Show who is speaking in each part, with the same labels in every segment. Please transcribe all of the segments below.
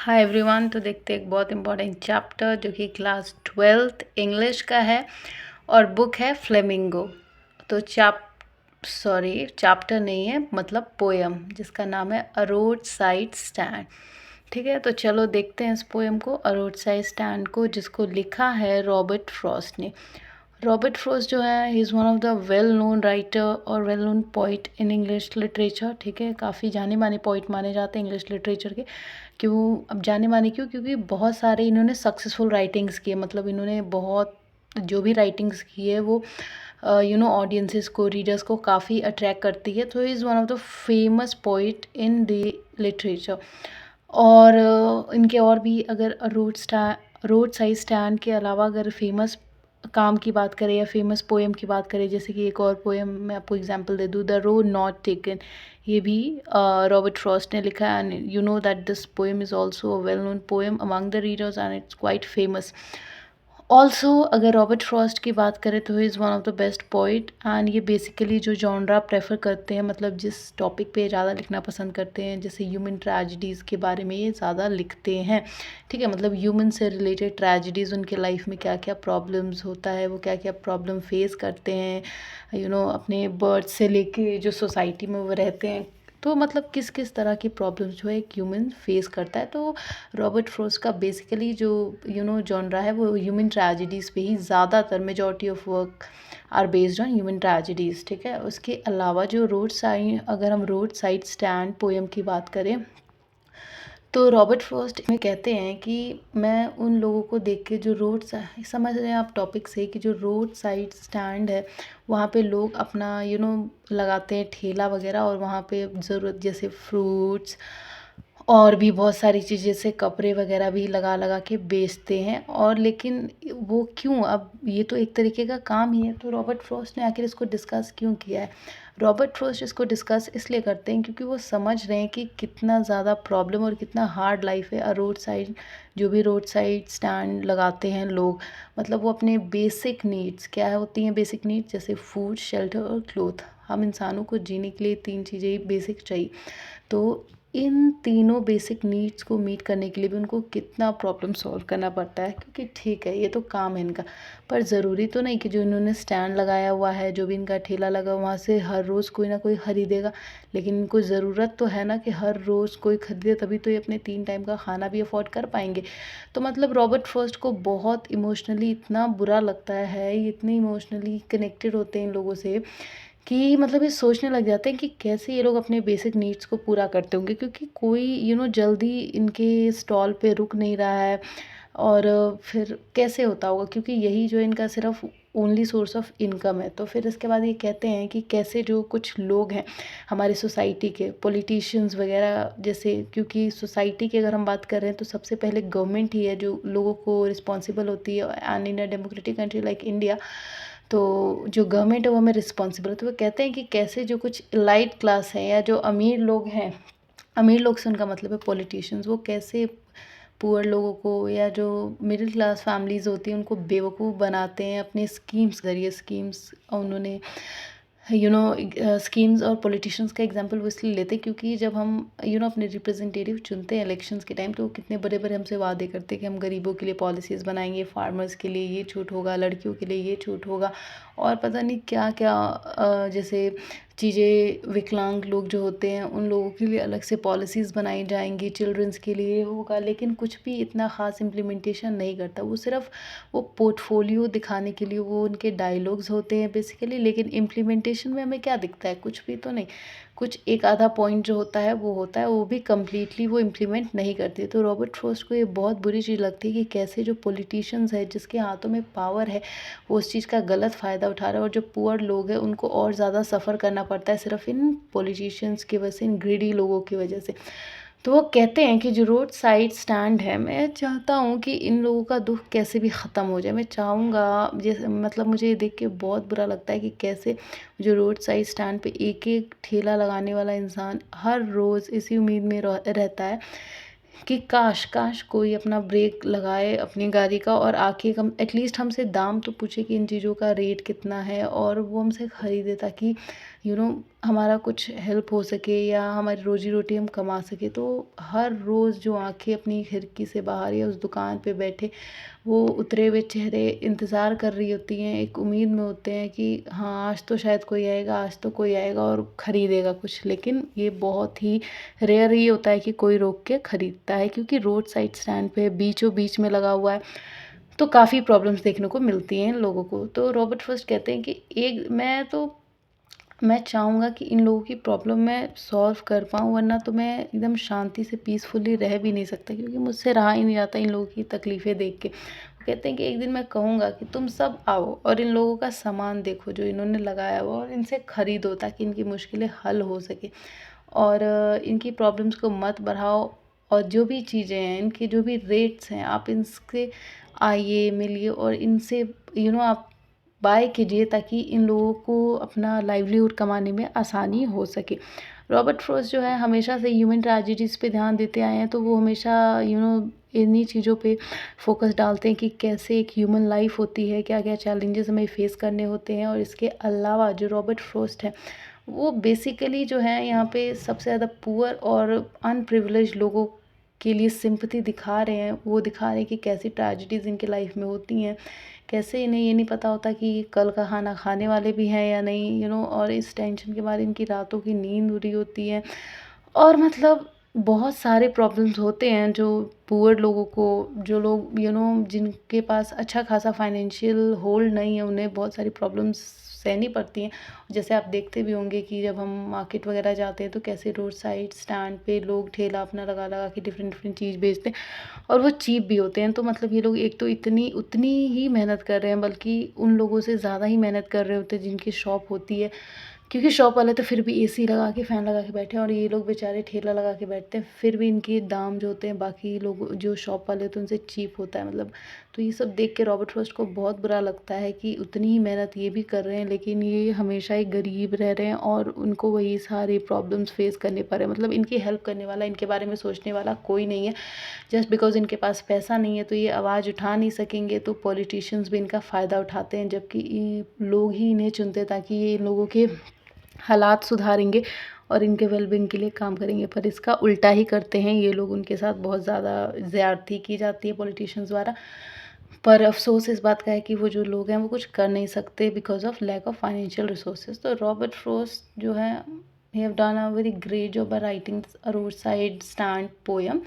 Speaker 1: Hi everyone. तो देखते हैं एक बहुत इम्पोर्टेंट चैप्टर जो कि क्लास 12th इंग्लिश का है और बुक है फ्लेमिंगो। तो चैप्टर नहीं है, मतलब पोएम जिसका नाम है अ रोड साइड स्टैंड। ठीक है, तो चलो देखते हैं इस पोएम को, अ रोड साइड स्टैंड को, जिसको लिखा है रॉबर्ट फ्रॉस्ट ने। रॉबर्ट फ्रॉस्ट जो है, he is one of the well known writer और well known poet in English literature. ठीक है, काफ़ी जाने माने पोइट माने जाते हैं इंग्लिश लिटरेचर के। क्यों अब जाने माने क्यों? क्योंकि बहुत सारे इन्होंने सक्सेसफुल राइटिंग्स किए, मतलब इन्होंने बहुत जो भी राइटिंग्स की है वो ऑडियंसेस को, रीडर्स को काफ़ी अट्रैक्ट करती है। तो is one of the famous poet in the literature. और इनके और भी, अगर रोड साइड स्टैंड के अलावा अगर फेमस काम की बात करें या फेमस पोएम की बात करें, जैसे कि एक और पोएम मैं आपको एग्जांपल दे दूँ, द रोड नॉट टेकन। ये भी रॉबर्ट फ्रॉस्ट ने लिखा है, and you know that this poem is also a well known poem among the readers and it's quite famous. Also अगर रॉबर्ट फ्रॉस्ट की बात करें तो ही is one of the best poet, and ये basically जो जॉनरा प्रेफर करते हैं, मतलब जिस टॉपिक पे ज़्यादा लिखना पसंद करते हैं, जैसे ह्यूमन ट्रेजिडीज़ के बारे में ये ज़्यादा लिखते हैं। ठीक है, मतलब ह्यूमन से रिलेटेड ट्रेजिडीज़, उनके लाइफ में क्या क्या प्रॉब्लम्स होता है, वो क्या क्या प्रॉब्लम फेस करते हैं, अपने बर्थ से लेके जो सोसाइटी में वो रहते हैं, तो मतलब किस किस तरह की प्रॉब्लम्स जो है एक ह्यूमन फेस करता है। तो रॉबर्ट फ्रॉस्ट का बेसिकली जो जॉनरा है वो ह्यूमन ट्रेजिडीज़ पे ही ज़्यादातर, majority of work are based on human tragedies. ठीक है, उसके अलावा जो अगर हम रोड साइड स्टैंड पोएम की बात करें, तो रॉबर्ट फ्रॉस्ट में कहते हैं कि मैं उन लोगों को देख के, जो समझ रहे हैं आप टॉपिक से, कि जो रोड साइड स्टैंड है वहाँ पे लोग अपना लगाते हैं ठेला वगैरह, और वहाँ पे ज़रूरत जैसे फ्रूट्स और भी बहुत सारी चीज़ें, जैसे कपड़े वगैरह भी लगा लगा के बेचते हैं। और लेकिन वो क्यों, अब ये तो एक तरीके का काम ही है, तो रॉबर्ट फ्रॉस्ट ने आखिर इसको डिस्कस क्यों किया है? रॉबर्ट फ्रॉस्ट इसको डिस्कस इसलिए करते हैं क्योंकि वो समझ रहे हैं कि कितना ज़्यादा प्रॉब्लम और कितना हार्ड लाइफ है रोड साइड, जो भी रोड साइड स्टैंड लगाते हैं लोग, मतलब वो अपने बेसिक नीड्स, क्या होती हैं बेसिक नीड्स, जैसे फूड, शेल्टर और क्लोथ। हम इंसानों को जीने के लिए तीन चीज़ें ही बेसिक चाहिए। तो इन तीनों बेसिक नीड्स को मीट करने के लिए भी उनको कितना प्रॉब्लम सॉल्व करना पड़ता है, क्योंकि ठीक है ये तो काम है इनका, पर ज़रूरी तो नहीं कि जो इन्होंने स्टैंड लगाया हुआ है, जो भी इनका ठेला लगा, वहाँ से हर रोज़ कोई ना कोई ख़रीदेगा। लेकिन इनको ज़रूरत तो है ना कि हर रोज़ कोई ख़रीदे, तभी तो ये अपने 3 टाइम का खाना भी अफोर्ड कर पाएंगे। तो मतलब रॉबर्ट फर्स्ट को बहुत इमोशनली इतना बुरा लगता है, ये इतने इमोशनली कनेक्टेड होते हैं इन लोगों से, कि मतलब ये सोचने लग जाते हैं कि कैसे ये लोग अपने बेसिक नीड्स को पूरा करते होंगे, क्योंकि कोई जल्दी इनके स्टॉल पे रुक नहीं रहा है। और फिर कैसे होता होगा, क्योंकि यही जो इनका सिर्फ ओनली सोर्स ऑफ इनकम है। तो फिर इसके बाद ये कहते हैं कि कैसे जो कुछ लोग हैं हमारी सोसाइटी के, पॉलिटिशियंस वगैरह जैसे, क्योंकि सोसाइटी की अगर हम बात कर रहे हैं तो सबसे पहले गवर्नमेंट ही है जो लोगों को रिस्पॉन्सिबल होती है, and in a democratic country like India, तो जो गवर्नमेंट है वो हमें रिस्पॉन्सिबल है। तो वो कहते हैं कि कैसे जो कुछ इलाइट क्लास है या जो अमीर लोग हैं, अमीर लोग से उनका मतलब है पॉलिटिशियंस, वो कैसे पुअर लोगों को या जो मिडिल क्लास फैमिलीज़ होती हैं उनको बेवकूफ़ बनाते हैं अपने स्कीम्स ज़रिए। स्कीम्स उन्होंने स्कीम्स और पॉलिटिशियंस का एग्जांपल वो इसलिए लेते हैं क्योंकि जब हम अपने रिप्रेजेंटेटिव चुनते हैं इलेक्शंस के टाइम, तो वो कितने बड़े बड़े हमसे वादे करते हैं कि हम गरीबों के लिए पॉलिसीज़ बनाएंगे, फार्मर्स के लिए ये छूट होगा, लड़कियों के लिए ये छूट होगा, और पता नहीं क्या क्या, जैसे चीज़ें, विकलांग लोग जो होते हैं उन लोगों के लिए अलग से पॉलिसीज़ बनाई जाएंगी, चिल्ड्रंस के लिए होगा, लेकिन कुछ भी इतना ख़ास इम्प्लीमेंटेशन नहीं करता। वो सिर्फ वो पोर्टफोलियो दिखाने के लिए वो उनके डायलॉग्स होते हैं बेसिकली, लेकिन इम्प्लीमेंटेशन में हमें क्या दिखता है? कुछ भी तो नहीं। कुछ एक आधा पॉइंट जो होता है वो भी कम्प्लीटली वो इम्प्लीमेंट नहीं करते। तो रॉबर्ट फ्रॉस्ट को ये बहुत बुरी चीज़ लगती है कि कैसे जो पॉलिटिशियंस है, जिसके हाथों में पावर है, वो उस चीज़ का गलत फ़ायदा उठा रहा है, और जो पुअर लोग हैं उनको और ज़्यादा सफ़र करना पड़ता है सिर्फ इन पॉलिटिशियंस की वजह से, इन ग्रीडी लोगों की वजह से। तो वो कहते हैं कि जो रोड साइड स्टैंड है, मैं चाहता हूँ कि इन लोगों का दुख कैसे भी ख़त्म हो जाए। मैं चाहूँगा, जैसे मतलब मुझे ये देख के बहुत बुरा लगता है कि कैसे जो रोड साइड स्टैंड पे एक एक ठेला लगाने वाला इंसान हर रोज़ इसी उम्मीद में रहता है कि काश काश कोई अपना ब्रेक लगाए अपनी गाड़ी का और आके कम एटलीस्ट हमसे दाम तो पूछे कि इन चीज़ों का रेट कितना है, और वो हमसे ख़रीदे, ताकि हमारा कुछ हेल्प हो सके या हमारी रोजी रोटी हम कमा सके। तो हर रोज़ जो आंखें अपनी खिड़की से बाहर या उस दुकान पे बैठे वो उतरे हुए चेहरे इंतज़ार कर रही होती हैं, एक उम्मीद में होते हैं कि हाँ आज तो शायद कोई आएगा, आज तो कोई आएगा और ख़रीदेगा कुछ। लेकिन ये बहुत ही रेयर ही होता है कि कोई रोक के ख़रीदता है, क्योंकि रोड साइड स्टैंड पे बीचों बीच में लगा हुआ है, तो काफ़ी प्रॉब्लम्स देखने को मिलती हैं इन लोगों को। तो रॉबर्ट फ्रॉस्ट कहते हैं कि एक मैं चाहूँगा कि इन लोगों की प्रॉब्लम मैं सॉल्व कर पाऊँ, वरना तो मैं एकदम शांति से पीसफुली रह भी नहीं सकता, क्योंकि मुझसे रहा ही नहीं जाता इन लोगों की तकलीफ़ें देख के। वो कहते हैं कि एक दिन मैं कहूँगा कि तुम सब आओ और इन लोगों का सामान देखो जो इन्होंने लगाया हुआ, और इनसे ख़रीदो ताकि इनकी मुश्किलें हल हो सके। और इनकी प्रॉब्लम्स को मत बढ़ाओ, और जो भी चीज़ें हैं, इनके जो भी रेट्स हैं, आप इनसे आइए, मिलिए और इनसे आप बाय कीजिए, ताकि इन लोगों को अपना लाइवलीहुड कमाने में आसानी हो सके। रॉबर्ट फ्रॉस्ट जो है हमेशा से ह्यूमन ट्रेजेडीज़ पे ध्यान देते आए हैं, तो वो हमेशा इन्हीं चीज़ों पे फोकस डालते हैं कि कैसे एक ह्यूमन लाइफ होती है, क्या-क्या चैलेंजेस हमें फेस करने होते हैं। और इसके अलावा जो रॉबर्ट फ्रॉस्ट है, वो बेसिकली जो है यहाँ पे सबसे ज़्यादा पुअर और अनप्रिविलेज्ड लोगों के लिए सिंपैथी दिखा रहे हैं। वो दिखा रहे हैं कि कैसी ट्रेजेडीज़ इनकी लाइफ में होती हैं, कैसे इन्हें ये नहीं पता होता कि कल का खाना खाने वाले भी हैं या नहीं, और इस टेंशन के मारे इनकी रातों की नींद उड़ी होती है। और मतलब बहुत सारे प्रॉब्लम्स होते हैं जो पुअर लोगों को, जो लोग जिनके पास अच्छा खासा फाइनेंशियल होल्ड नहीं है, उन्हें बहुत सारी प्रॉब्लम्स सहनी पड़ती हैं। जैसे आप देखते भी होंगे कि जब हम मार्केट वगैरह जाते हैं, तो कैसे रोड साइड स्टैंड पे लोग ठेला अपना लगा लगा के डिफरेंट डिफरेंट चीज़ बेचते हैं, और वो चीप भी होते हैं। तो मतलब ये लोग एक तो इतनी उतनी ही मेहनत कर रहे हैं, बल्कि उन लोगों से ज़्यादा ही मेहनत कर रहे होते हैं जिनकी शॉप होती है, क्योंकि शॉप वाले तो फिर भी एसी लगा के, फ़ैन लगा के बैठे हैं, और ये लोग बेचारे ठेला लगा के बैठते हैं, फिर भी इनके दाम जो होते हैं बाकी लोग जो शॉप वाले होते हैं उनसे चीप होता है मतलब। तो ये सब देख के रॉबर्ट फ्रॉस्ट को बहुत बुरा लगता है कि उतनी ही मेहनत ये भी कर रहे हैं, लेकिन ये हमेशा ही गरीब रह रहे हैं और उनको वही सारी प्रॉब्लम्स फेस करने पड़ रहे हैं। मतलब इनकी हेल्प करने वाला, इनके बारे में सोचने वाला कोई नहीं है। जस्ट बिकॉज़ इनके पास पैसा नहीं है तो ये आवाज़ उठा नहीं सकेंगे, तो पॉलिटिशियंस भी इनका फ़ायदा उठाते हैं, जबकि ये लोग ही इन्हें चुनते हैं ताकि ये इन लोगों के हालात सुधारेंगे और इनके वेलबींग के लिए काम करेंगे। पर इसका उल्टा ही करते हैं ये लोग, उनके साथ बहुत ज़्यादा ज़्यादती की जाती है पॉलिटिशियंस द्वारा। पर अफ़सोस इस बात का है कि वो जो लोग हैं वो कुछ कर नहीं सकते because of lack of financial resources. तो रॉबर्ट फ्रॉस्ट जो है, he have done a very great job by writing a roadside stand poem,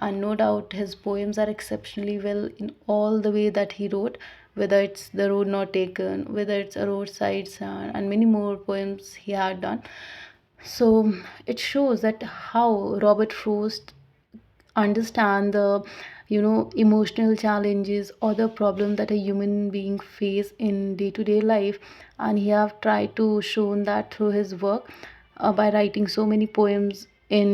Speaker 1: and no doubt his poems are exceptionally well in all the way that he wrote, whether it's The Road Not Taken, whether it's A Roadside Stand, and many more poems he had done. So it shows that how Robert Frost understand the emotional challenges or the problem that a human being face in day-to-day life, and he have tried to shown that through his work, by writing so many poems in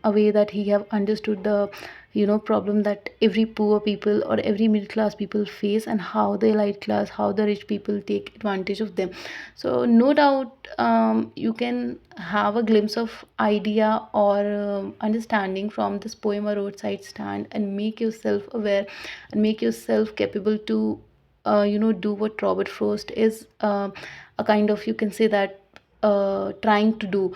Speaker 1: a way that he have understood the problem that every poor people or every middle class people face, and how the elite class, how the rich people take advantage of them. So no doubt you can have a glimpse of idea or understanding from this poem A Roadside Stand, and make yourself aware and make yourself capable to do what Robert Frost is a kind of, you can say that, trying to do.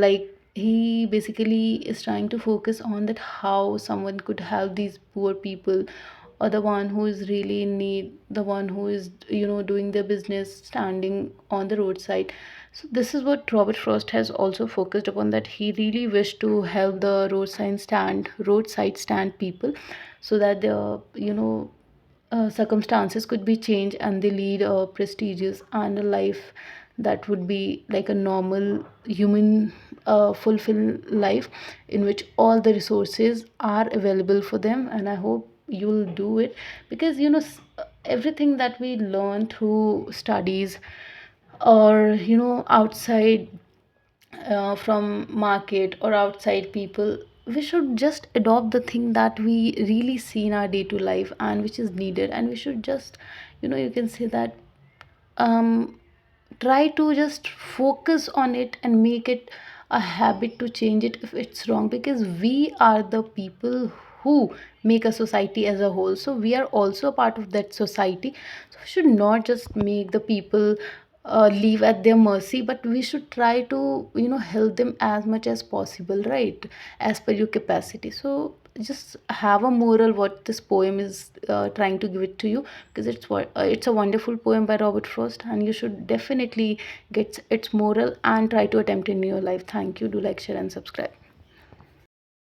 Speaker 1: Like, he basically is trying to focus on that how someone could help these poor people, or the one who is really in need, the one who is doing their business standing on the roadside. So this is what Robert Frost has also focused upon, that he really wished to help the roadside stand people, so that the circumstances could be changed and they lead a prestigious and a life that would be like a normal human fulfilled life, in which all the resources are available for them. And I hope you'll do it, because everything that we learn through studies or outside, from market or outside people, we should just adopt the thing that we really see in our day to life and which is needed, and we should just you can say that, um, try to just focus on it and make it a habit to change it if it's wrong, because we are the people who make a society as a whole, so we are also a part of that society. So we should not just make the people leave at their mercy, but we should try to, help them as much as possible, right, as per your capacity. So just have a moral what this poem is trying to give it to you, because it's a wonderful poem by Robert Frost, and you should definitely get its moral and try to attempt in your life. Thank you. Do like, share and subscribe.